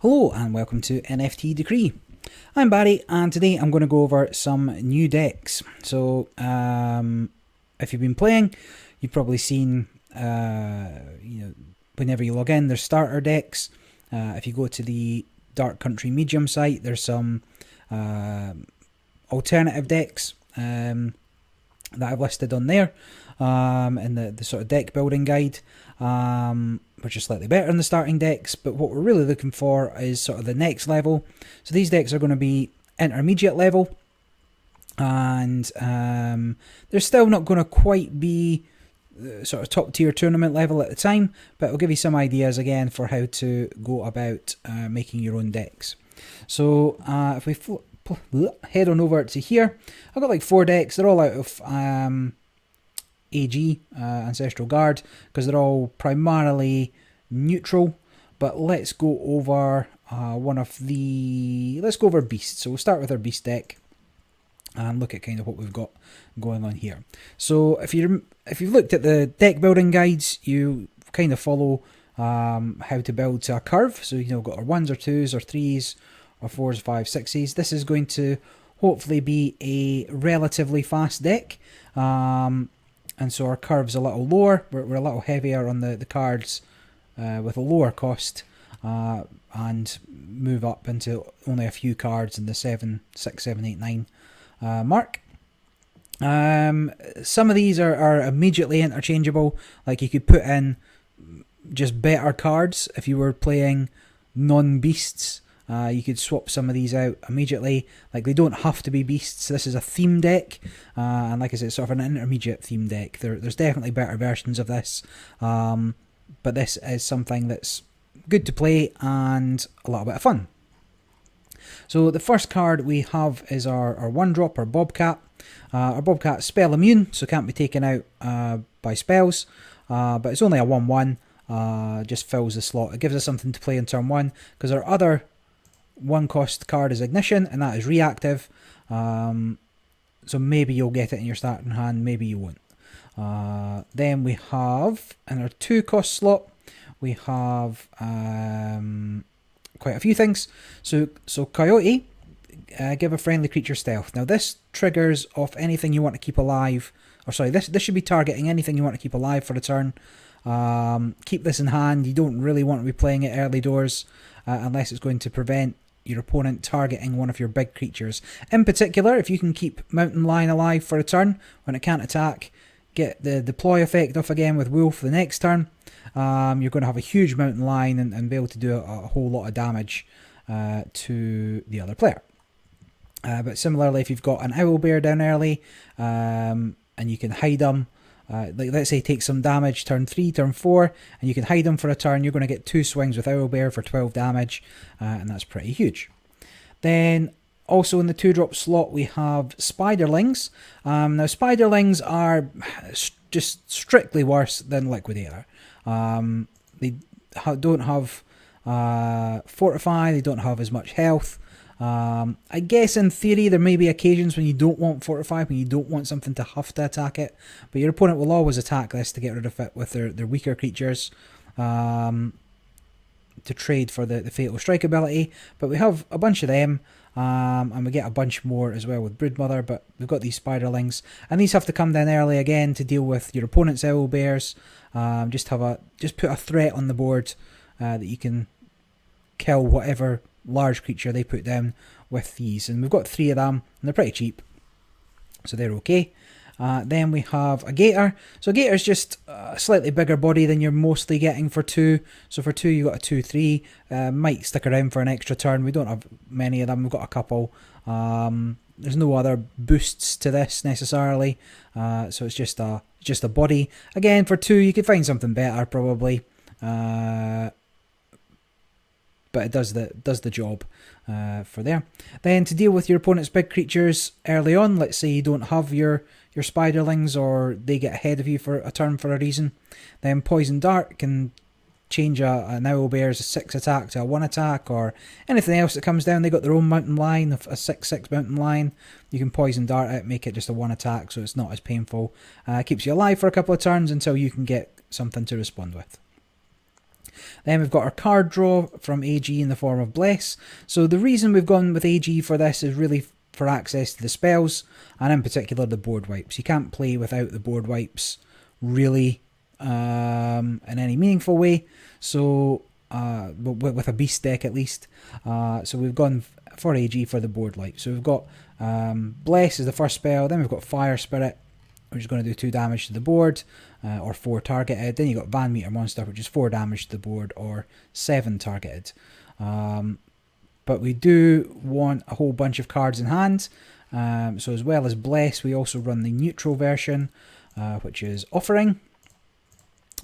Hello and welcome to NFT Decree. I'm Barry and today I'm going to go over some new decks. So if you've been playing, you've probably seen whenever you log in there's starter decks. If you go to the Dark Country Medium site, there's some alternative decks that I've listed on there in the sort of deck building guide, which are slightly better than the starting decks, but what we're really looking for is sort of the next level. So these decks are going to be intermediate level, and they're still not going to quite be sort of top tier tournament level at the time, but I'll give you some ideas again for how to go about making your own decks. So if we head on over to here, I've got like 4 decks. They're all out of AG, Ancestral Guard, because they're all primarily neutral. But let's go over let's go over Beast. So we'll start with our Beast deck and look at kind of what we've got going on here. So if you've looked at the deck building guides, you kind of follow how to build to a curve. So we've got our 1s or 2s or 3s or 4s, 5s, 6s. This is going to hopefully be a relatively fast deck. And so our curve's a little lower. We're a little heavier on the cards with a lower cost, and move up into only a few cards in the 7, 6, 7, 8, 9 mark. Some of these are immediately interchangeable. Like you could put in just better cards if you were playing non-beasts. You could swap some of these out immediately. Like they don't have to be beasts. This is a theme deck, and like I said, it's sort of an intermediate theme deck. There's definitely better versions of this, but this is something that's good to play and a little bit of fun. So the first card we have is our 1-drop, our Bobcat. Our Bobcat's spell immune, so can't be taken out by spells, but it's only a 1/1. Just fills the slot. It gives us something to play in turn 1, because our other 1-cost card is Ignition, and that is reactive. So maybe you'll get it in your starting hand, maybe you won't. Then we have, in our 2-cost slot, we have quite a few things. So Coyote, give a friendly creature stealth. Now this triggers off anything you want to keep alive. Or sorry, this should be targeting anything you want to keep alive for a turn. Keep this in hand. You don't really want to be playing it early doors unless it's going to prevent your opponent targeting one of your big creatures. In particular, if you can keep Mountain Lion alive for a turn when it can't attack, get the deploy effect off again with Wolf the next turn, you're going to have a huge Mountain Lion and be able to do a whole lot of damage to the other player. But similarly, if you've got an Owlbear down early and you can hide them, like let's say take some damage turn 3, turn 4, and you can hide them for a turn, you're going to get 2 swings with Owlbear for 12 damage, and that's pretty huge. Then also in the 2-drop slot we have Spiderlings. Now Spiderlings are just strictly worse than Liquidator. They don't have Fortify, they don't have as much health. I guess in theory there may be occasions when you don't want Fortify, when you don't want something to have to attack it, but your opponent will always attack this to get rid of it with their weaker creatures, to trade for the Fatal Strike ability. But we have a bunch of them, and we get a bunch more as well with Broodmother, but we've got these Spiderlings, and these have to come down early again to deal with your opponent's Owlbears. Just put a threat on the board that you can kill whatever large creature they put down with these, and we've got 3 of them, and they're pretty cheap, so they're okay. Then we have a Gator. So a Gator's just a slightly bigger body than you're mostly getting for 2. So for 2 you've got a 2/3. Might stick around for an extra turn. We don't have many of them, we've got a couple. There's no other boosts to this necessarily, so it's just a body. Again, for 2 you could find something better probably, but it does the job for there. Then to deal with your opponent's big creatures early on, let's say you don't have your Spiderlings, or they get ahead of you for a turn for a reason, then Poison Dart can change an Owlbear's 6 attack to a 1 attack, or anything else that comes down. They got their own Mountain Lion, a 6/6 Mountain Lion. You can Poison Dart it, make it just a 1 attack, so it's not as painful. Keeps you alive for a couple of turns until you can get something to respond with. Then we've got our card draw from AG in the form of Bless. So the reason we've gone with AG for this is really for access to the spells, and in particular the board wipes. You can't play without the board wipes, really, in any meaningful way. So, with a beast deck at least. So we've gone for AG for the board wipe. So we've got Bless is the first spell. Then we've got Fire Spirit, which is going to do 2 damage to the board, or 4 targeted. Then you've got Van Meter Monster, which is 4 damage to the board, or 7 targeted. But we do want a whole bunch of cards in hand. So as well as Bless, we also run the neutral version, which is Offering.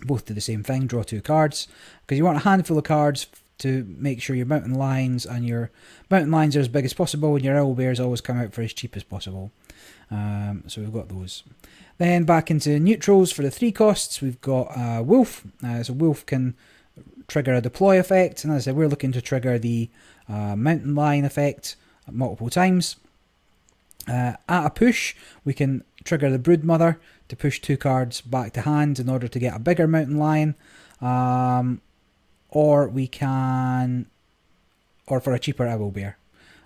Both do the same thing, draw 2 cards. Because you want a handful of cards to make sure your mountain lions and your mountain lions are as big as possible, and your owl bears always come out for as cheap as possible. So we've got those. Then back into neutrals for the 3 costs, we've got Wolf. So Wolf can trigger a deploy effect, and as I said, we're looking to trigger the mountain lion effect multiple times. At a push, we can trigger the Brood Mother to push 2 cards back to hand in order to get a bigger mountain lion, or we can, or for a cheaper owl bear,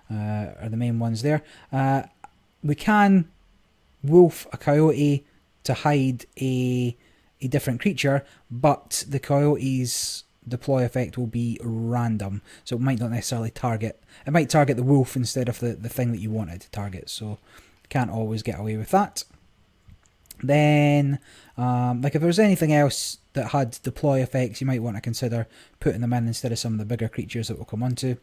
are the main ones there. We can wolf a coyote to hide a different creature, but the coyote's deploy effect will be random, so it might not necessarily target. It might target the wolf instead of the thing that you wanted to target, so can't always get away with that. Then, like if there's anything else that had deploy effects, you might want to consider putting them in instead of some of the bigger creatures that we'll come onto.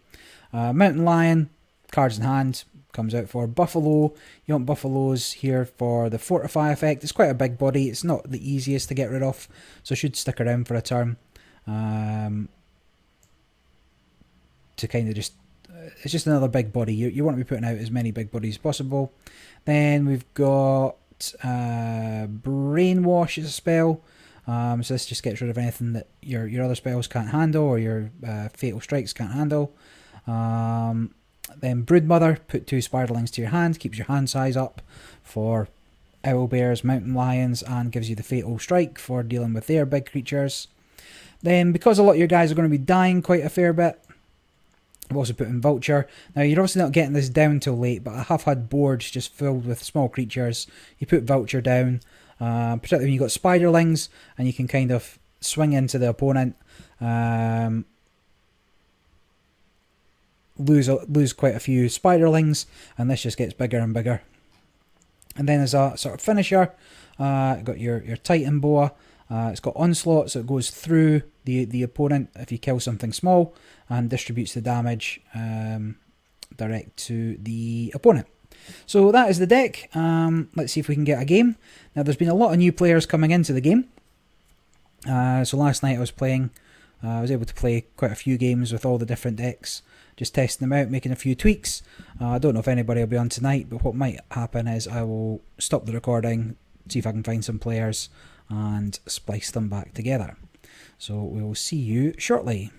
Mountain Lion, cards in hand, comes out for Buffalo. You want Buffaloes here for the Fortify effect. It's quite a big body. It's not the easiest to get rid of, so should stick around for a turn. To kind of just, it's just another big body. You want to be putting out as many big bodies as possible. Then we've got Brainwash as a spell. So this just gets rid of anything that your other spells can't handle, or your Fatal Strikes can't handle. Then Broodmother, put 2 Spiderlings to your hand, keeps your hand size up for Owl Bears, Mountain Lions, and gives you the Fatal Strike for dealing with their big creatures. Then, because a lot of your guys are going to be dying quite a fair bit, I've also put in Vulture. Now, you're obviously not getting this down till late, but I have had boards just filled with small creatures. You put Vulture down, particularly when you've got Spiderlings, and you can kind of swing into the opponent, lose quite a few Spiderlings, and this just gets bigger and bigger. And then as a sort of finisher, got your Titan Boa. It's got Onslaught, so it goes through the opponent if you kill something small, and distributes the damage direct to the opponent. So that is the deck. Let's see if we can get a game. Now, there's been a lot of new players coming into the game. So last night I was playing. I was able to play quite a few games with all the different decks, just testing them out, making a few tweaks. I don't know if anybody will be on tonight, but what might happen is I will stop the recording, see if I can find some players, and splice them back together. So we will see you shortly.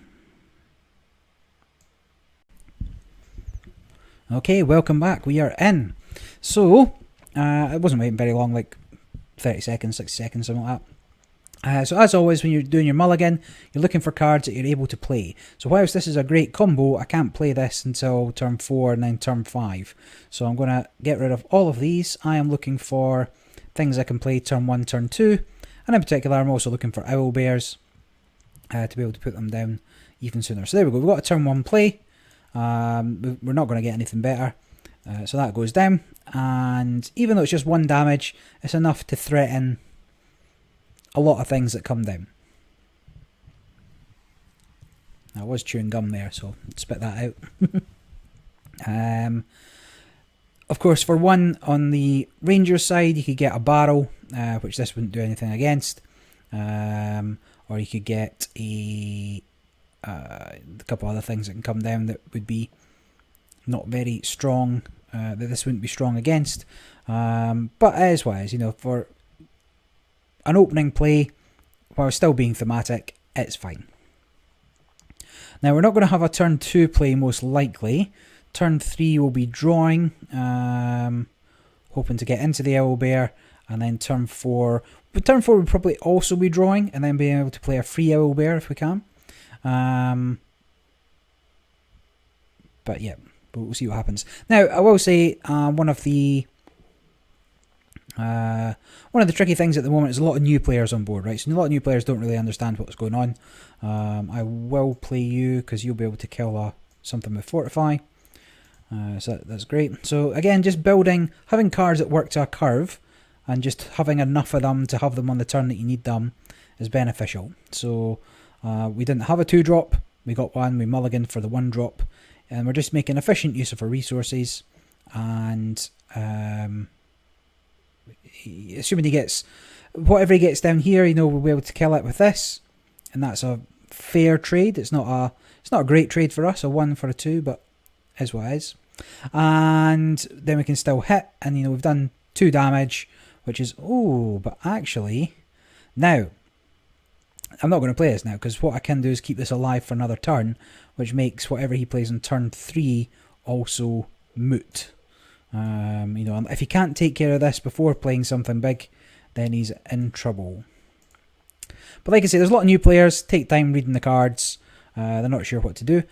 Okay, welcome back. We are in. So, I wasn't waiting very long, like 30 seconds, 60 seconds, something like that. So as always, when you're doing your mulligan, you're looking for cards that you're able to play. So whilst this is a great combo, I can't play this until turn 4 and then turn 5. So I'm going to get rid of all of these. I am looking for things I can play turn 1, turn 2. And in particular, I'm also looking for Owl Bears to be able to put them down even sooner. So there we go. We've got a turn 1 play. We're not going to get anything better. So that goes down. And even though it's just 1 damage, it's enough to threaten a lot of things that come down. I was chewing gum there, so spit that out. Of course, for 1 on the Rangers side, you could get a barrel, which this wouldn't do anything against. Or you could get a couple other things that can come down that would be not very strong, that this wouldn't be strong against. But as wise, you know, for an opening play, while still being thematic, it's fine. Now, we're not going to have a turn 2 play, most likely. Turn 3 will be drawing, hoping to get into the Owl Bear, and then turn 4... But turn 4 would probably also be drawing, and then being able to play a free Owl Bear if we can. But yeah, we'll see what happens. Now, I will say one of the tricky things at the moment is a lot of new players on board, right? So a lot of new players don't really understand what's going on. I will play you because you'll be able to kill something with Fortify. So that's great. So again, just having cards that work to a curve, and just having enough of them to have them on the turn that you need them is beneficial. So we didn't have a 2-drop, we got one, we mulliganed for the 1-drop, and we're just making efficient use of our resources, and assuming he gets whatever he gets down here, we'll be able to kill it with this, and that's a fair trade. It's not a great trade for us, a 1 for a 2, but is what it is. And then we can still hit, and we've done 2 damage, which is but actually now I'm not going to play this now, because what I can do is keep this alive for another turn, which makes whatever he plays on turn 3 also moot. If he can't take care of this before playing something big, then he's in trouble. But like I say, there's a lot of new players. Take time reading the cards. They're not sure what to do.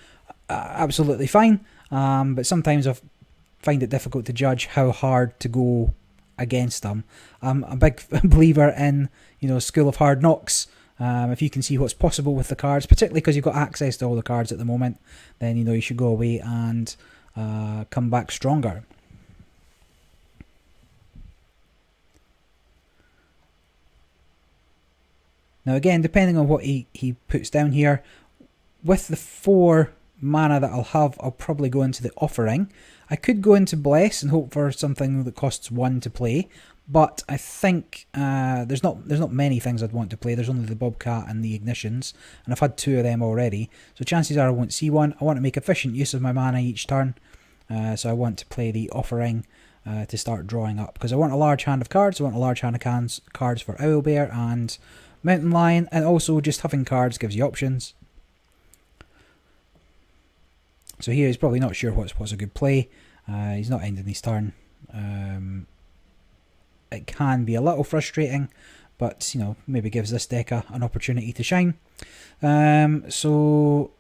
Absolutely fine. But sometimes I find it difficult to judge how hard to go against them. I'm a big believer in School of Hard Knocks. If you can see what's possible with the cards, particularly because you've got access to all the cards at the moment, then you should go away and come back stronger. Now again, depending on what he puts down here, with the 4 mana that I'll have, I'll probably go into the Offering. I could go into Bless and hope for something that costs 1 to play, but I think there's not many things I'd want to play. There's only the Bobcat and the Ignitions, and I've had 2 of them already, so chances are I won't see one. I want to make efficient use of my mana each turn, so I want to play the Offering to start drawing up, because I want a large hand of cards. I want a large hand of cards for Owlbear and Mountain Lion, and also just having cards gives you options. So here he's probably not sure what's a good play. He's not ending his turn. It can be a little frustrating, but maybe gives this deck an opportunity to shine. So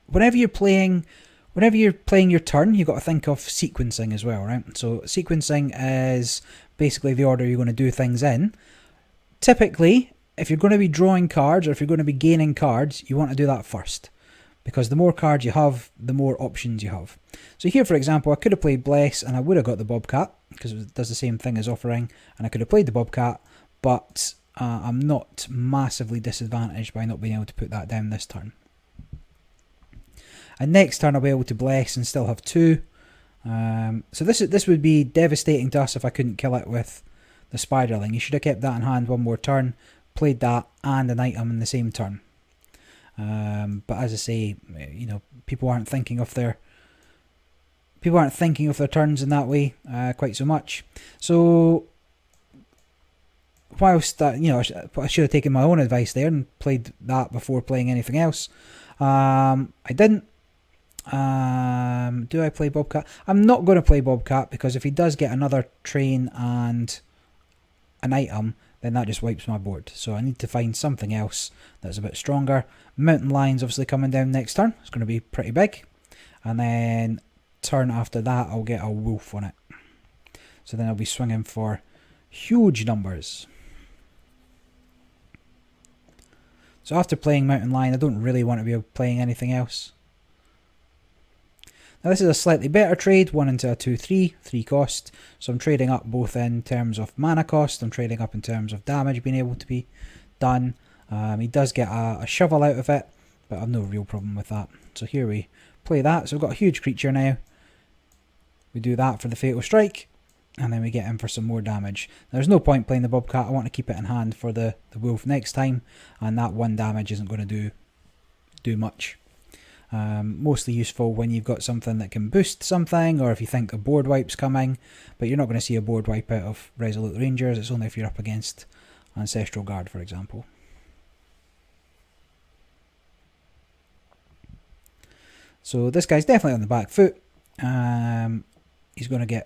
whenever you're playing your turn, you've got to think of sequencing as well, right? So sequencing is basically the order you're going to do things in. Typically, if you're going to be drawing cards, or if you're going to be gaining cards, you want to do that first, because the more cards you have, the more options you have. So here, for example, I could have played Bless, and I would have got the Bobcat, because it does the same thing as Offering, and I could have played the Bobcat, but I'm not massively disadvantaged by not being able to put that down this turn. And next turn I'll be able to Bless and still have 2. So this would be devastating to us if I couldn't kill it with the Spiderling. You should have kept that in hand one more turn, played that and an item in the same turn. But as I say, people aren't thinking of their turns in that way quite so much. So whilst I should have taken my own advice there and played that before playing anything else. I didn't. Do I play Bobcat? I'm not going to play Bobcat, because if he does get another train and an item, then that just wipes my board. So I need to find something else that's a bit stronger. Mountain Lion's obviously coming down next turn. It's going to be pretty big. And then turn after that, I'll get a wolf on it. So then I'll be swinging for huge numbers. So after playing Mountain Lion, I don't really want to be playing anything else. Now this is a slightly better trade, 1 into a 2/3, 3 cost. So I'm trading up both in terms of mana cost, I'm trading up in terms of damage being able to be done. He does get a shovel out of it, but I've no real problem with that. So here we play that. So we've got a huge creature now. We do that for the Fatal Strike, and then we get in for some more damage. Now, there's no point playing the Bobcat. I want to keep it in hand for the wolf next time, and that 1 damage isn't going to do much. Mostly useful when you've got something that can boost something, or if you think a board wipe's coming, but you're not going to see a board wipe out of Resolute Rangers. It's only if you're up against Ancestral Guard, for example. So this guy's definitely on the back foot. He's going to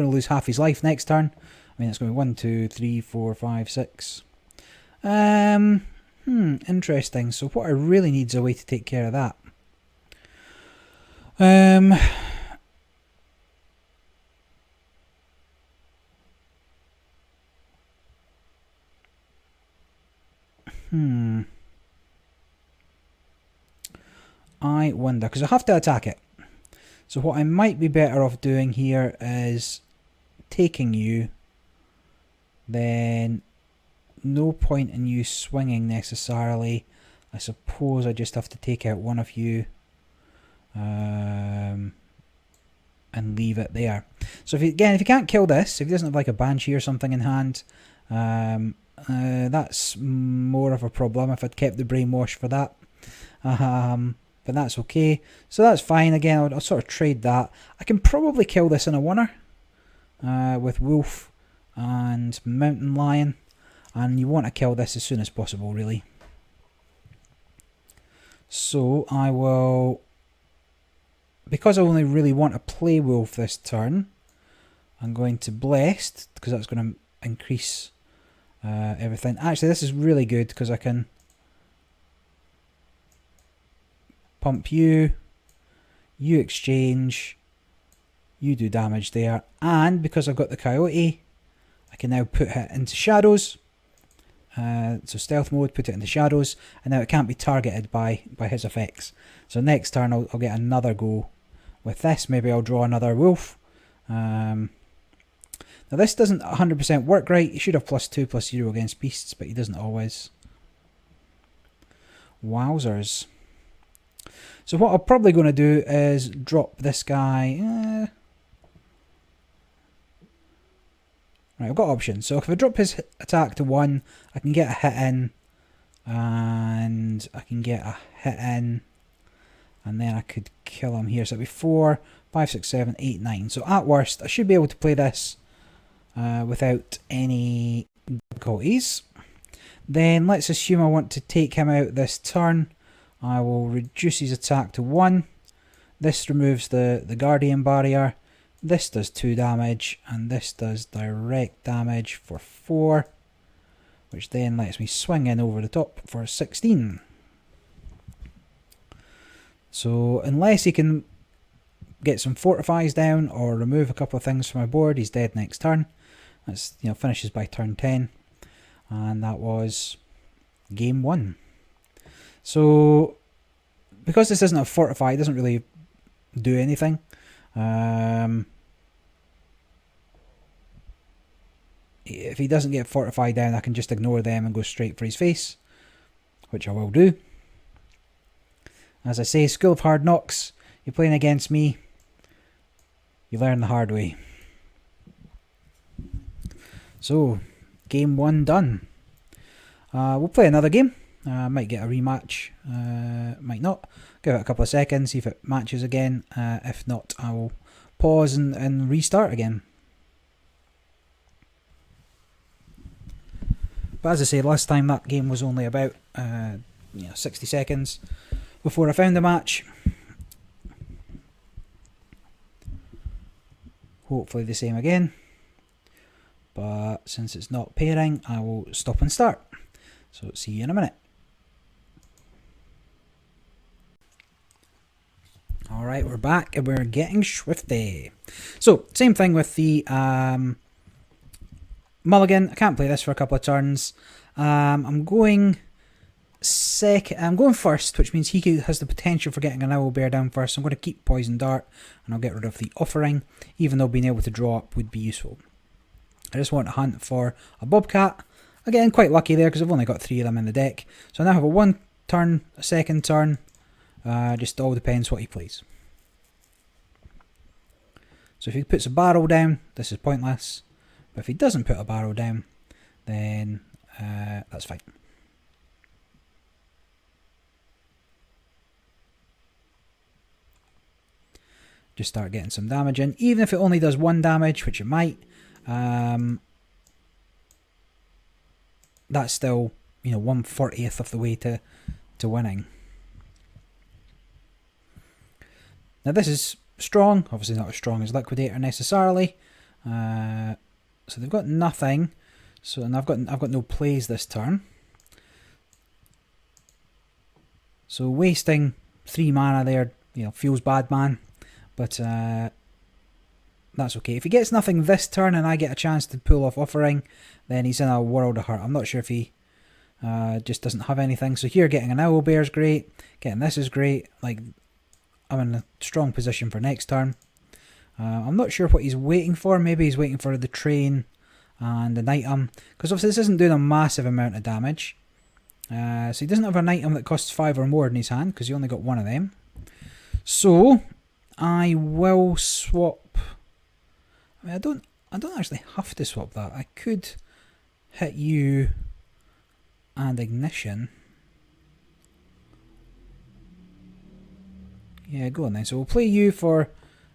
lose half his life next turn. I mean, it's going to be 1, 2, 3, 4, 5, 6. Interesting. So what I really need is a way to take care of that. I wonder, because I have to attack it. So what I might be better off doing here is taking you, then no point in you swinging necessarily. I suppose I just have to take out one of you and leave it there. So if you can't kill this, if he doesn't have like a Banshee or something in hand, that's more of a problem if I'd kept the Brainwash for that. But that's okay. So that's fine. Again, I'll sort of trade that. I can probably kill this in a oneer with Wolf and Mountain Lion. And you want to kill this as soon as possible, really. So I will, because I only really want to play Wolf this turn, I'm going to Blessed, because that's going to increase everything. Actually, this is really good, because I can pump you, you exchange, you do damage there, and because I've got the Coyote, I can now put it into Shadows. So stealth mode, put it into Shadows, and now it can't be targeted by his effects. So next turn I'll get another go with this. Maybe I'll draw another Wolf. Now this doesn't 100% work right. He should have +2/+0 against beasts, but he doesn't always. Wowzers. So what I'm probably going to do is drop this guy. Right, I've got options. So if I drop his attack to 1, I can get a hit in, and I can get a hit in, and then I could kill him here. So it'd be 4, 5, 6, 7, 8, 9. So at worst, I should be able to play this without any difficulties. Then let's assume I want to take him out this turn. I will reduce his attack to 1. This removes the Guardian Barrier. This does 2 damage, and this does direct damage for 4, which then lets me swing in over the top for 16. So unless he can get some fortifies down or remove a couple of things from my board, he's dead next turn. That's, finishes by turn 10, and that was game 1. So because this isn't a fortify, it doesn't really do anything. If he doesn't get fortified down, I can just ignore them and go straight for his face, which I will do. As I say, School of Hard Knocks, you're playing against me, you learn the hard way. So, game 1 done. We'll play another game. Might get a rematch, might not. Give it a couple of seconds, see if it matches again. If not, I will pause and restart again. But as I say, last time that game was only about 60 seconds before I found a match. Hopefully the same again. But since it's not pairing, I will stop and start. So see you in a minute. Alright, we're back and we're getting swifty. So, same thing with the mulligan. I can't play this for a couple of turns. I'm going first, which means he has the potential for getting an owl bear down first. So I'm going to keep Poison Dart, and I'll get rid of the Offering, even though being able to draw up would be useful. I just want to hunt for a Bobcat. Again, quite lucky there because I've only got 3 of them in the deck. So I now have a 1 turn, a 2nd turn. Just all depends what he plays. So if he puts a barrel down, this is pointless. But if he doesn't put a barrel down, then that's fine. Just start getting some damage in. Even if it only does 1 damage, which it might, that's still 1/40th of the way to winning. Now this is strong, obviously not as strong as Liquidator necessarily. So they've got nothing. So and I've got no plays this turn. So wasting 3 mana there, feels bad, man. But that's okay. If he gets nothing this turn and I get a chance to pull off Offering, then he's in a world of hurt. I'm not sure if he just doesn't have anything. So here, getting an Owlbear is great. Getting this is great. Like, I'm in a strong position for next turn. I'm not sure what he's waiting for. Maybe he's waiting for the train and an item. Because obviously this isn't doing a massive amount of damage. So he doesn't have an item that costs 5 or more in his hand, because he only got one of them. So I will swap. I don't actually have to swap that. I could hit you and Ignition. Yeah, go on then. So we'll play you for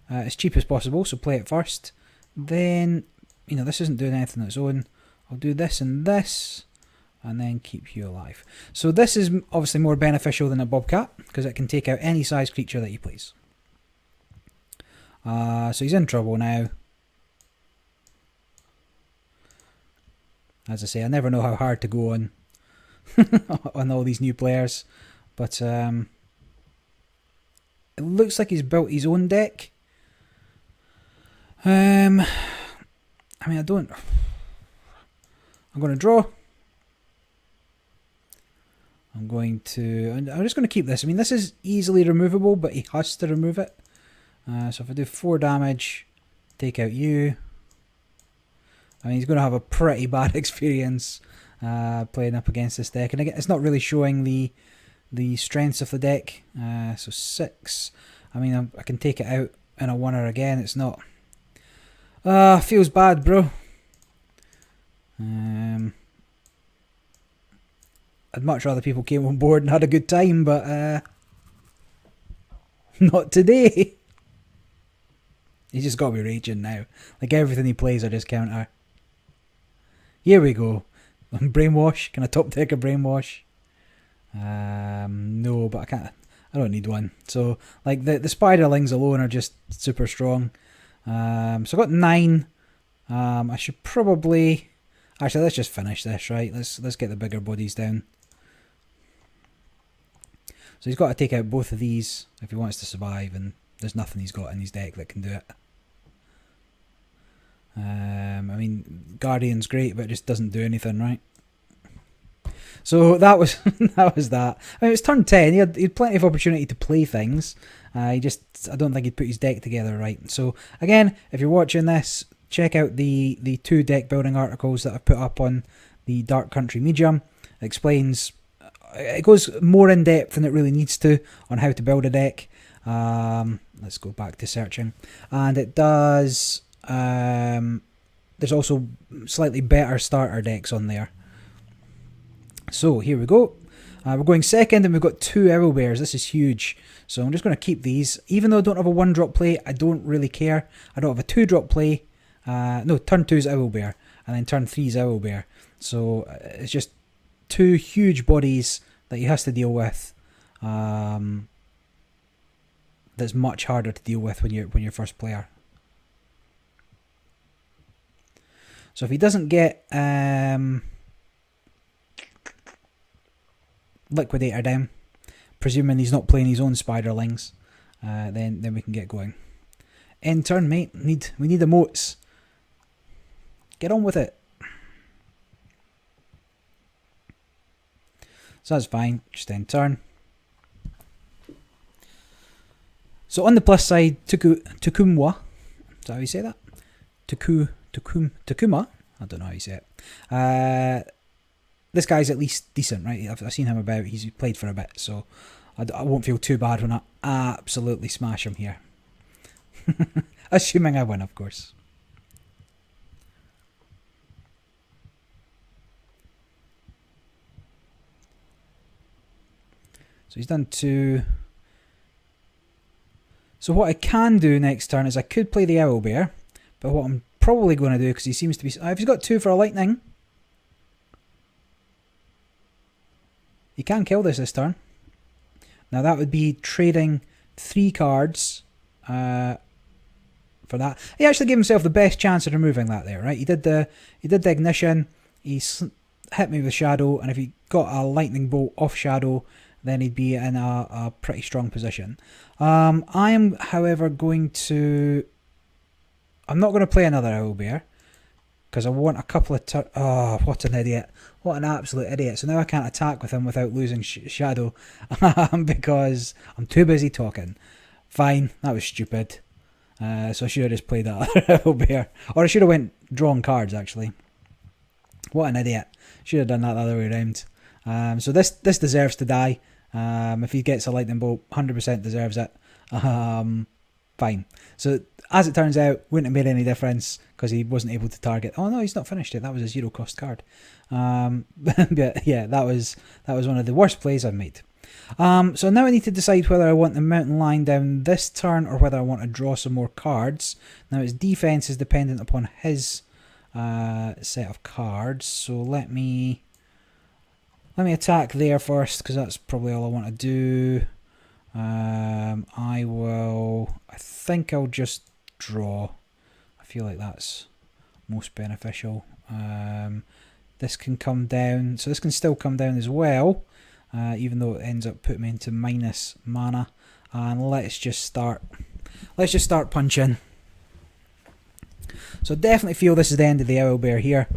as cheap as possible. So play it first. Then, this isn't doing anything on its own. I'll do this and this, and then keep you alive. So this is obviously more beneficial than a Bobcat, because it can take out any size creature that you please. So he's in trouble now. As I say, I never know how hard to go on on all these new players, but it looks like he's built his own deck. I'm going to draw. I'm just going to keep this. This is easily removable, but he has to remove it. So if I do 4 damage, take out you. He's going to have a pretty bad experience playing up against this deck. And again, it's not really showing the strengths of the deck. So 6. I can take it out in a 1-er again. It's not... feels bad, bro. I'd much rather people came on board and had a good time, but not today. He's just got to be raging now. Like, everything he plays I just counter. Here we go. Brainwash. Can I top deck a Brainwash? No, but I can't. I don't need one. So, like, the Spiderlings alone are just super strong. So I got 9. I should probably... Actually, let's just finish this, right? Let's get the bigger bodies down. So he's got to take out both of these if he wants to survive, and there's nothing he's got in his deck that can do it. Guardian's great, but it just doesn't do anything, right? So that was that. It's turn 10. He had plenty of opportunity to play things. I don't think he'd put his deck together right. So again, if you're watching this, check out the 2 deck building articles that I've put up on the Dark Country Medium. It explains, it goes more in depth than it really needs to on how to build a deck. Let's go back to searching, and it does. There's also slightly better starter decks on there. So here we go. We're going second, and we've got 2 Owlbears. This is huge. So I'm just going to keep these. Even though I don't have a 1-drop play, I don't really care. I don't have a 2-drop play. No, turn 2 is Owlbear, and then turn 3 is Owlbear. So it's just 2 huge bodies that he has to deal with. That's much harder to deal with when you're first player. So if he doesn't get Liquidator down, presuming he's not playing his own Spiderlings, then we can get going. End turn, mate. We need emotes. Get on with it. So that's fine. Just end turn. So on the plus side, Tukumwa. Is that how you say that? Tukuma. I don't know how you say it. This guy's at least decent, right? I've seen him about. He's played for a bit, so I won't feel too bad when I absolutely smash him here. Assuming I win, of course. So he's done 2. So what I can do next turn is I could play the Owlbear, but what I'm probably going to do, because he seems to be... if he's got 2 for a Lightning, he can kill this turn. Now that would be trading 3 cards for that. He actually gave himself the best chance of removing that there, right? He did the Ignition. He hit me with Shadow, and if he got a Lightning Bolt off Shadow, then he'd be in a pretty strong position. I am, however, going to... I'm not going to play another owlbear, because I want a couple of... Oh, what an idiot. What an absolute idiot. So now I can't attack with him without losing shadow, because I'm too busy talking. Fine, that was stupid. So I should have just played that other owlbear. Or I should have went drawing cards, actually. What an idiot. Should have done that the other way around. So this deserves to die. If he gets a lightning bolt, 100% deserves it. Fine. So as it turns out, wouldn't have made any difference because he wasn't able to target. Oh no, he's not finished it. That was a 0 cost card. But yeah, that was one of the worst plays I've made. So now I need to decide whether I want the mountain lion down this turn or whether I want to draw some more cards. Now his defense is dependent upon his set of cards. So let me attack there first because that's probably all I want to do. I think I'll just draw. I feel like that's most beneficial. This can come down, so this can still come down as well, even though it ends up putting me into minus mana. And let's just start punching. So definitely feel this is the end of the owlbear here.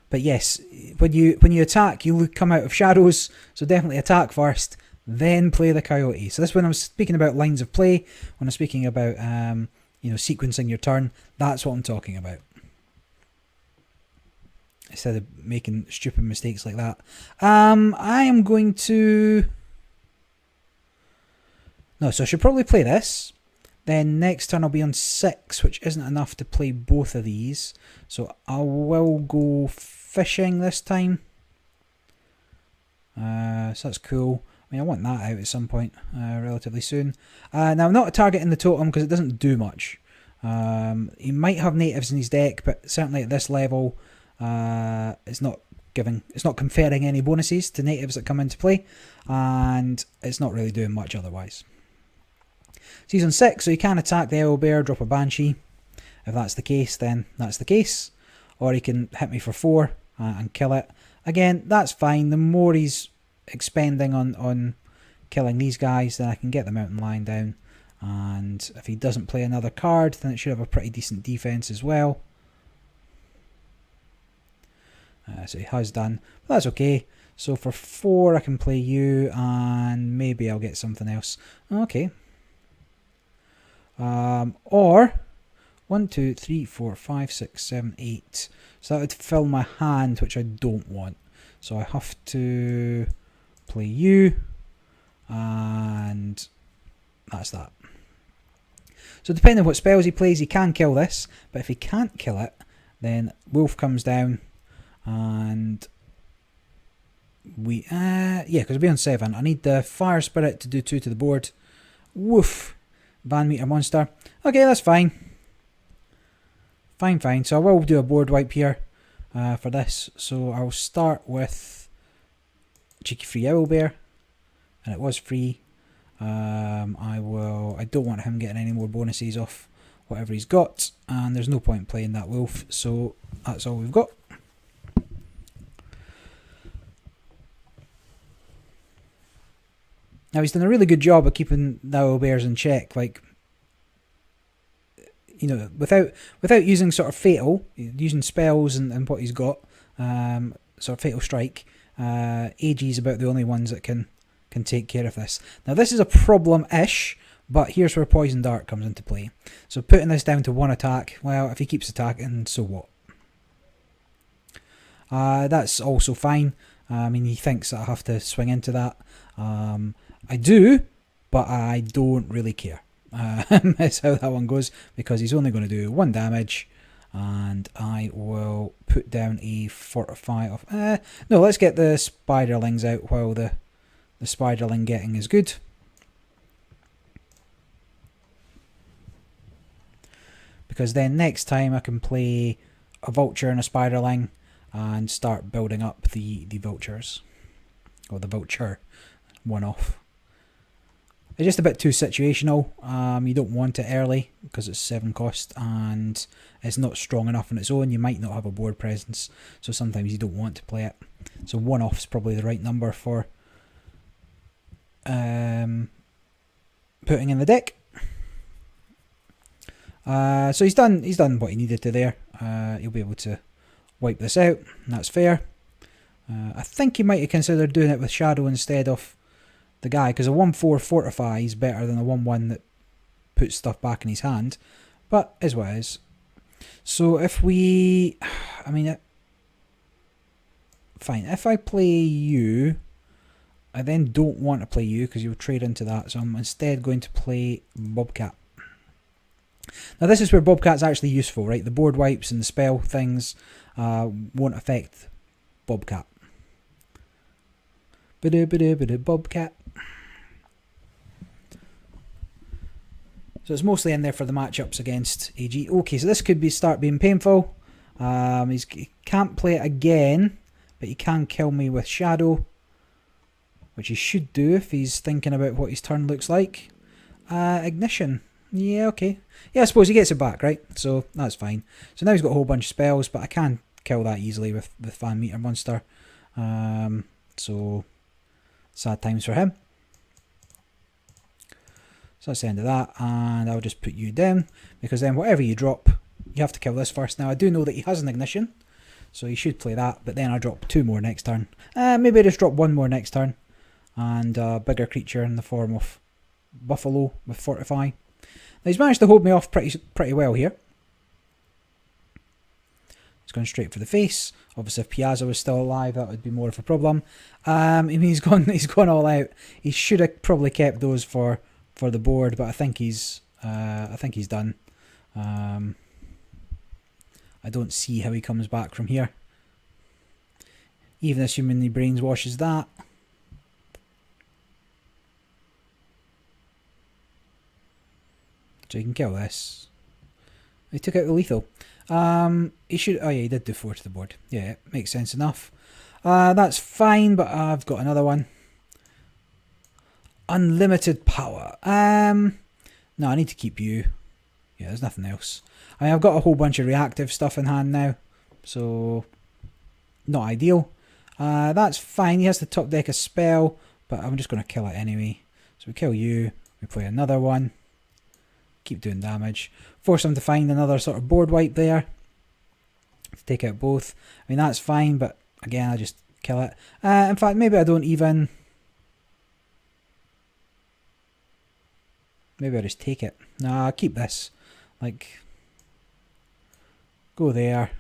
But yes, when you attack, you come out of shadows, so definitely attack first, then play the coyote. So this, when I'm speaking about lines of play, when I'm speaking about sequencing your turn, that's what I'm talking about. Instead of making stupid mistakes like that. I am going to... No, so I should probably play this. Then next turn I'll be on 6, which isn't enough to play both of these. So I will go fishing this time. So that's cool. I mean, I want that out at some point, relatively soon. Now I'm not targeting the totem because it doesn't do much. He might have natives in his deck, but certainly at this level, it's not conferring any bonuses to natives that come into play, and it's not really doing much otherwise. So he's on 6, so he can attack the owlbear, drop a banshee. If that's the case, then that's the case. Or he can hit me for 4 and kill it. Again, that's fine. The more he's expending on killing these guys, then I can get the mountain lion down. And if he doesn't play another card, then it should have a pretty decent defense as well. So he has done. But that's okay. So for 4, I can play you, and maybe I'll get something else. Okay. Or 1, 2, 3, 4, 5, 6, 7, 8. So that would fill my hand, which I don't want. So I have to play you, and that's that. So depending on what spells he plays, he can kill this, but if he can't kill it, then Wolf comes down, and we because we'll be on 7. I need the Fire Spirit to do 2 to the board. Woof. Van meter monster. Okay, that's fine. Fine. So I will do a board wipe here for this. So I'll start with cheeky free owlbear, and it was free. I don't want him getting any more bonuses off whatever he's got, and there's no point playing that wolf. So that's all we've got. Now he's done a really good job of keeping the owlbears in check, like, without using sort of fatal, using spells and what he's got, sort of fatal strike. AG's about the only ones that can take care of this. Now this is a problem-ish, but here's where Poison Dart comes into play. So putting this down to 1 attack, well, if he keeps attacking, so what? That's also fine. I mean, he thinks that I have to swing into that. I do, but I don't really care. That's how that one goes, because he's only going to do 1 damage, and I will put down a fortify of... no, let's get the spiderlings out while the spiderling getting is good. Because then next time I can play a vulture and a spiderling and start building up the vultures. Or the vulture one-off. It's just a bit too situational. You don't want it early because it's 7 cost and it's not strong enough on its own. You might not have a board presence, so sometimes you don't want to play it. So 1-off is probably the right number for putting in the deck. So he's done what he needed to there. He'll be able to wipe this out, and that's fair. I think he might have considered doing it with Shadow instead of the guy, because a 1/4 fortify is better than a 1/1 that puts stuff back in his hand, but is what it is. So if we, I mean, fine, if I play you, I then don't want to play you because you'll trade into that, so I'm instead going to play Bobcat. Now this is where Bobcat's actually useful, right? The board wipes and the spell things won't affect Bobcat. Bobcat. So it's mostly in there for the matchups against AG. Okay, so this could start being painful. He can't play it again, but he can kill me with Shadow, which he should do if he's thinking about what his turn looks like. Ignition. Yeah, okay. Yeah, I suppose he gets it back, right? So that's fine. So now he's got a whole bunch of spells, but I can kill that easily with the Fan Meter Monster. So sad times for him. So that's the end of that, and I'll just put you down, because then whatever you drop, you have to kill this first. Now I do know that he has an ignition, so he should play that, but then I drop 2 more next turn. Maybe I just drop 1 more next turn, and a bigger creature in the form of Buffalo with Fortify. Now he's managed to hold me off pretty well here. He's gone straight for the face. Obviously, if Piazza was still alive, that would be more of a problem. I mean, he's gone all out. He should have probably kept those for the board, but I think he's done. I don't see how he comes back from here, even assuming he brains washes that. So he can kill this. He took out the lethal. He should. Oh yeah, he did do 4 to the board. Yeah, makes sense enough. That's fine, but I've got another one. Unlimited power. No, I need to keep you. Yeah, there's nothing else. I mean, I've got a whole bunch of reactive stuff in hand now, so not ideal. That's fine. He has to top deck a spell, but I'm just going to kill it anyway. So we kill you. We play another one. Keep doing damage. Force him to find another sort of board wipe there. To take out both. I mean, that's fine, but again, I just kill it. In fact, maybe I don't even... Maybe I just take it. Nah, I'll keep this. Like, go there.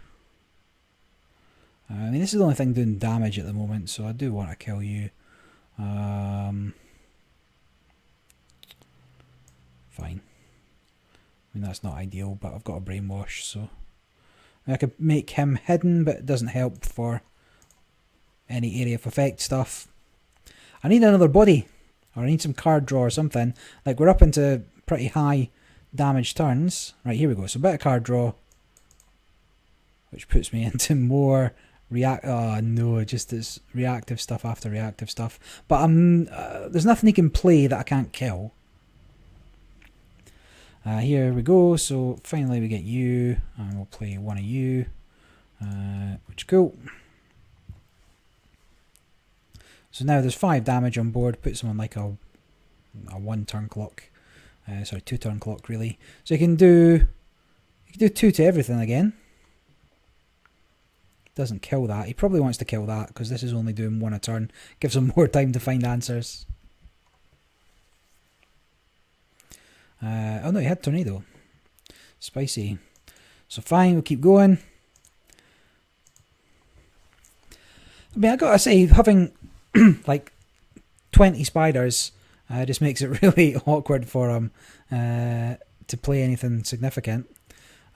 I mean, this is the only thing doing damage at the moment, so I do want to kill you. Fine. I mean, that's not ideal, but I've got a brainwash, so I could make him hidden, but it doesn't help for any area of effect stuff. I need another body, or I need some card draw or something. Like, we're up into pretty high damage turns. Right, here we go. So a bit of card draw, which puts me into more oh no, just this reactive stuff after reactive stuff. But there's nothing he can play that I can't kill. Here we go. So finally we get you, and we'll play one of you, which is cool. So now there's 5 damage on board. Puts him on like a 1 turn clock. Sorry, 2 turn clock really. So you can do 2 to everything again. Doesn't kill that. He probably wants to kill that because this is only doing 1 a turn. Gives him more time to find answers. Oh no, he had Tornado. Spicy. So fine, we'll keep going. I mean, I gotta say, having like 20 spiders just makes it really awkward for him to play anything significant.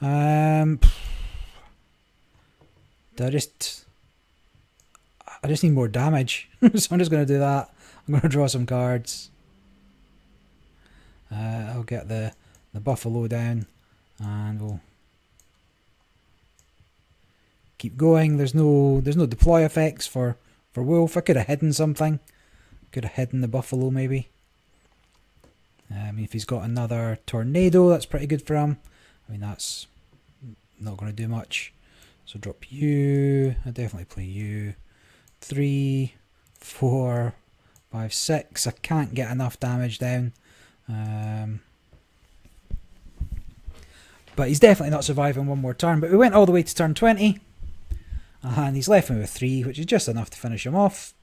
I just need more damage. So I'm just going to do that. I'm going to draw some cards. I'll get the Buffalo down, and we'll keep going. There's no deploy effects for Wolf. I could have hidden something. Could have hidden the Buffalo maybe. If he's got another tornado, that's pretty good for him. I mean, that's not going to do much. So drop you. I definitely play you. 3, 4, 5, 6. I can't get enough damage down. But he's definitely not surviving one more turn. But we went all the way to turn 20. And he's left me with 3, which is just enough to finish him off.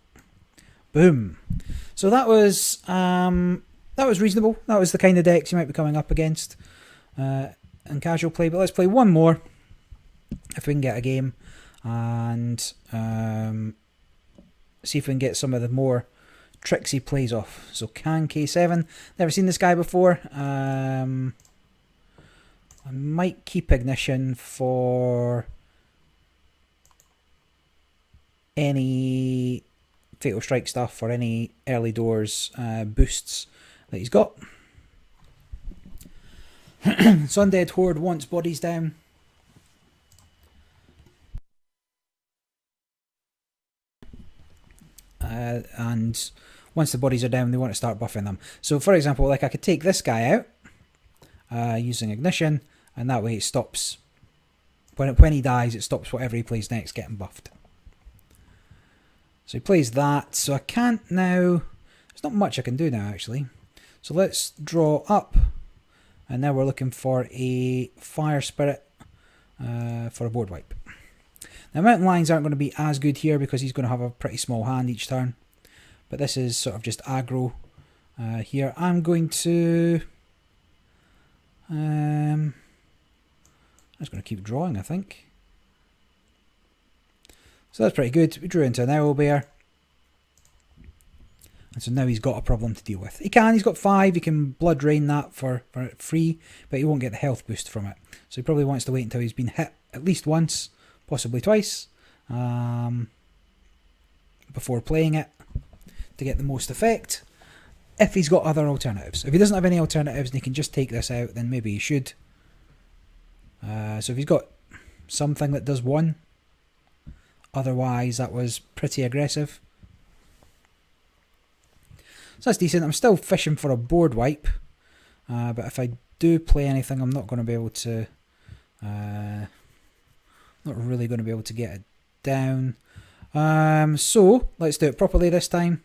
Boom. So that was reasonable. That was the kind of decks you might be coming up against in casual play. But let's play one more, if we can get a game, and see if we can get some of the more tricksy plays off. So can K7. Never seen this guy before. I might keep Ignition for any Fatal Strike stuff or any early doors boosts that he's got. So Undead Horde wants bodies down. And once the bodies are down, they want to start buffing them. So for example, like I could take this guy out using Ignition, and that way it stops. When he dies, it stops whatever he plays next getting buffed. So he plays that. So I can't now. There's not much I can do now, actually. So let's draw up. And now we're looking for a Fire Spirit for a board wipe. Now Mountain Lions aren't going to be as good here because he's going to have a pretty small hand each turn. But this is sort of just aggro here. I'm going to... I'm just going to keep drawing, I think. So that's pretty good. We drew into an Owlbear. And so now he's got a problem to deal with. He's got 5, he can Blood Rain that for free, but he won't get the health boost from it. So he probably wants to wait until he's been hit at least once, possibly twice, before playing it to get the most effect. If he's got other alternatives. If he doesn't have any alternatives and he can just take this out, then maybe he should. So if he's got something that does 1, otherwise that was pretty aggressive. So that's decent. I'm still fishing for a board wipe. But if I do play anything, I'm not going to be able to... not really going to be able to get it down. So, let's do it properly this time.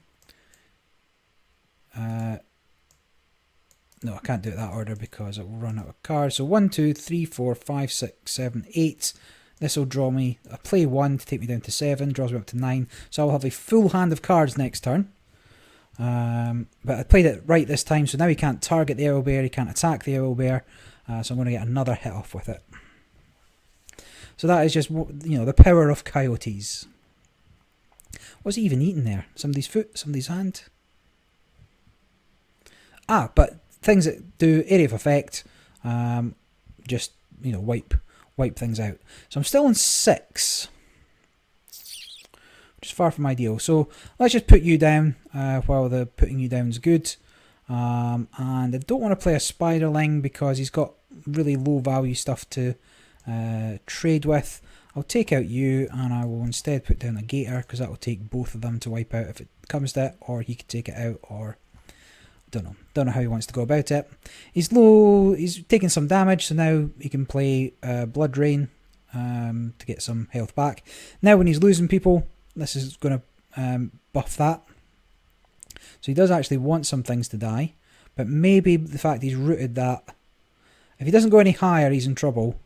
No, I can't do it that order because it will run out of cards. So 1, 2, 3, 4, 5, 6, 7, 8. This will draw me... I play 1 to take me down to 7. Draws me up to 9. So I'll have a full hand of cards next turn. But I played it right this time, so now he can't target the Owlbear, he can't attack the Owlbear, so I'm going to get another hit off with it. So that is just, the power of coyotes. What's he even eating there? Somebody's foot? Somebody's hand? But things that do area of effect, just, wipe things out. So I'm still on 6. Which is far from ideal. So let's just put you down while the putting you down is good. And I don't want to play a Spiderling because he's got really low value stuff to trade with. I'll take out you and I will instead put down a Gator because that will take both of them to wipe out if it comes to it, or he could take it out, or don't know how he wants to go about it. He's low, he's taking some damage, so now he can play Blood Rain to get some health back. Now when he's losing people, this is going to buff that. So he does actually want some things to die. But maybe the fact he's rooted that... If he doesn't go any higher, he's in trouble.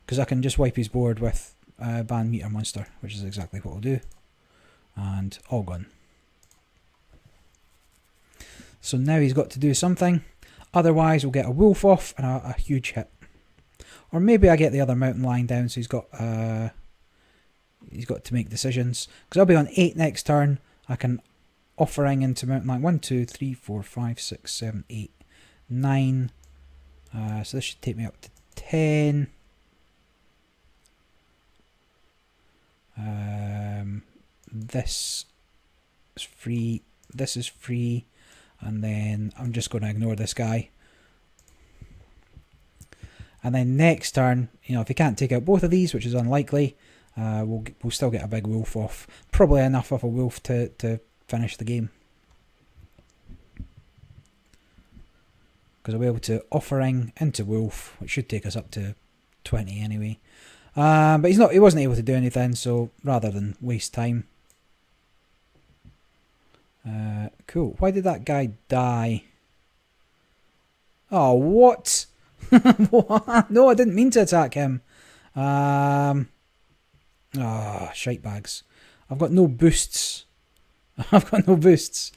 Because I can just wipe his board with Ban Meter Monster. Which is exactly what we'll do. And all gone. So now he's got to do something. Otherwise we'll get a wolf off and a huge hit. Or maybe I get the other mountain lion down so he's got to make decisions. Because I'll be on 8 next turn. I can offering into mountain lion 1, 2, 3, 4, 5, 6, 7, 8, 9. So this should take me up to 10. This is free. This is free. And then I'm just going to ignore this guy. And then next turn, if he can't take out both of these, which is unlikely, we'll still get a big wolf off. Probably enough of a wolf to finish the game. because I'll be able to offering into wolf, which should take us up to 20 anyway. But he wasn't able to do anything, so rather than waste time. Cool. Why did that guy die? Oh, what? What? No, I didn't mean to attack him. Shite bags. I've got no boosts. I've got no boosts.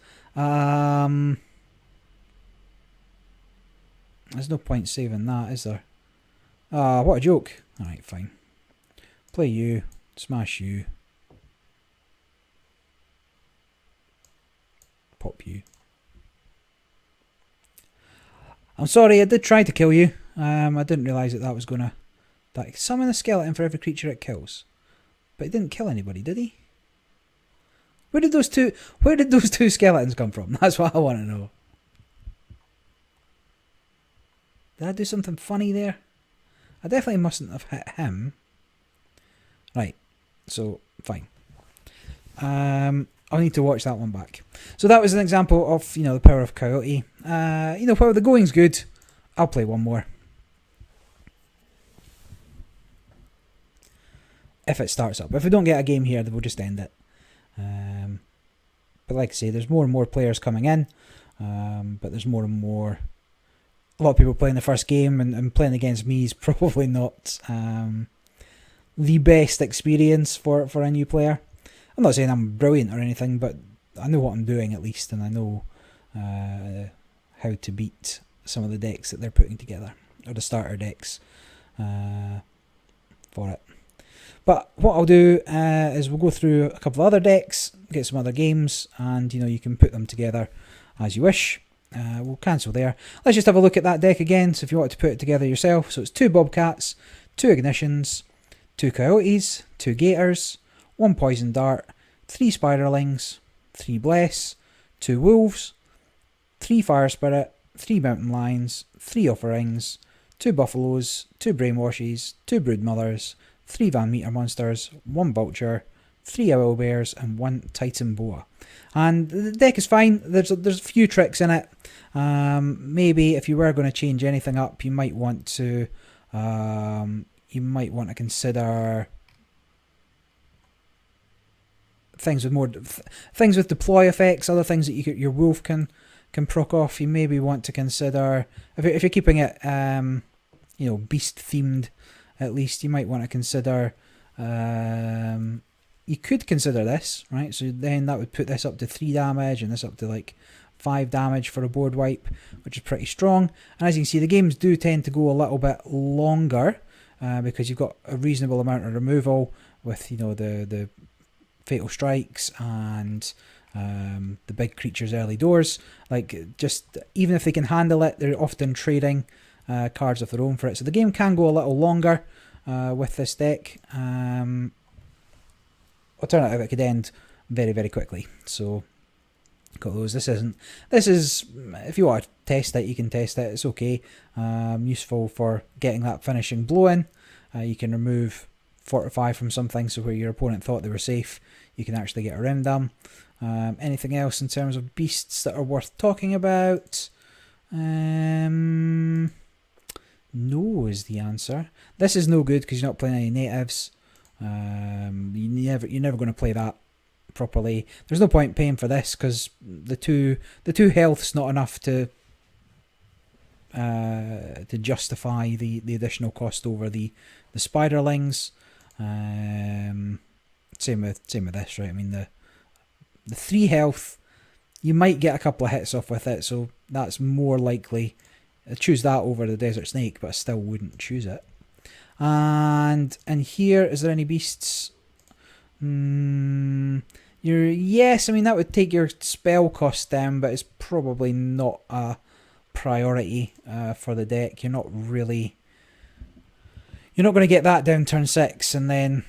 There's no point saving that, is there? What a joke. Alright, fine. Play you. Smash you. Pop you. I'm sorry, I did try to kill you. I didn't realise that was going to... Summon a skeleton for every creature it kills. But he didn't kill anybody, did he? Where did those two skeletons come from? That's what I want to know. Did I do something funny there? I definitely mustn't have hit him. Right, so fine. I'll need to watch that one back. So that was an example of, the power of Coyote. While the going's good, I'll play one more. If it starts up. If we don't get a game here, then we'll just end it. But like I say, there's more and more players coming in. But there's more and more... A lot of people playing the first game, and playing against me is probably not the best experience for a new player. I'm not saying I'm brilliant or anything, but I know what I'm doing at least, and I know how to beat some of the decks that they're putting together, or the starter decks for it. But what I'll do is we'll go through a couple of other decks, get some other games, and you can put them together as you wish. We'll cancel there. Let's just have a look at that deck again. So if you want to put it together yourself, so it's 2 Bobcats, 2 Ignitions, 2 Coyotes, 2 Gators, 1 Poison Dart, 3 Spiderlings, 3 Bless, 2 Wolves, 3 Fire Spirit, 3 Mountain Lions, 3 Offerings, 2 Buffaloes, 2 Brainwashes, 2 Broodmothers, 3 Van Meter Monsters, 1 Vulture, 3 Owlbears, and 1 Titan Boa. And the deck is fine. There's a few tricks in it. Maybe if you were going to change anything up, you might want to consider things with deploy effects, other things that your wolf can proc off. You maybe want to consider, if you're keeping it beast themed, at least you might want to consider. You could consider this, right? So then that would put this up to 3 damage and this up to like 5 damage for a board wipe, which is pretty strong. And as you can see, the games do tend to go a little bit longer because you've got a reasonable amount of removal with the fatal strikes and the big creatures early doors. Like, just even if they can handle it, they're often trading cards of their own for it. So the game can go a little longer with this deck. Alternatively, it could end very, very quickly. So, got those. This is, if you want to test it, you can test it. It's okay. Useful for getting that finishing blow in. You can remove Fortify from something, so where your opponent thought they were safe, you can actually get around them. Anything else in terms of beasts that are worth talking about? No is the answer. This is no good because you're not playing any natives. You're never going to play that properly. There's no point paying for this because the two health's not enough to justify the additional cost over the spiderlings. Same with this, right? I mean the 3 health, you might get a couple of hits off with it, so that's more likely. I'd choose that over the desert snake, but I still wouldn't choose it. And here, is there any beasts? Yes, I mean that would take your spell cost down, but it's probably not a priority for the deck. You're not going to get that down turn 6 and then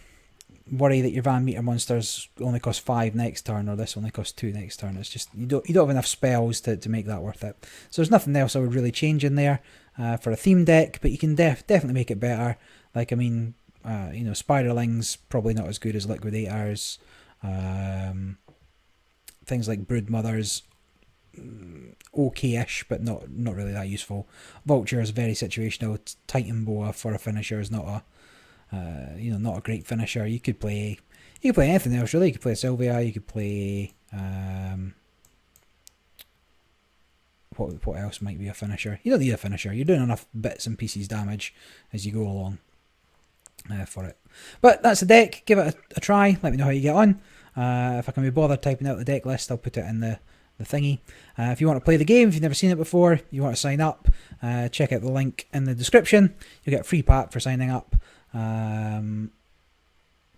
worry that your Van Meter monsters only cost 5 next turn, or this only costs 2 next turn. It's just you don't have enough spells to make that worth it. So there's nothing else I would really change in there for a theme deck, but you can definitely make it better. Like, I mean, Spiderlings probably not as good as Liquidators. Things like Broodmothers okay-ish, but not really that useful. Vulture is very situational. Titan Boa for a finisher is not a not a great finisher. You could play anything else really. You could play Sylvia. You could play what else might be a finisher? You don't need a finisher. You're doing enough bits and pieces damage as you go along for it. But that's the deck. Give it a try. Let me know how you get on. If I can be bothered typing out the deck list, I'll put it in the thingy. If you want to play the game, if you've never seen it before, you want to sign up, check out the link in the description. You'll get a free pack for signing up,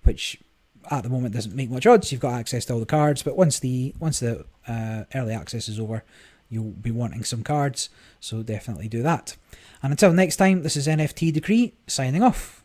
which at the moment doesn't make much odds. You've got access to all the cards, but once the early access is over, you'll be wanting some cards, so definitely do that. And until next time, this is NFT Decree signing off.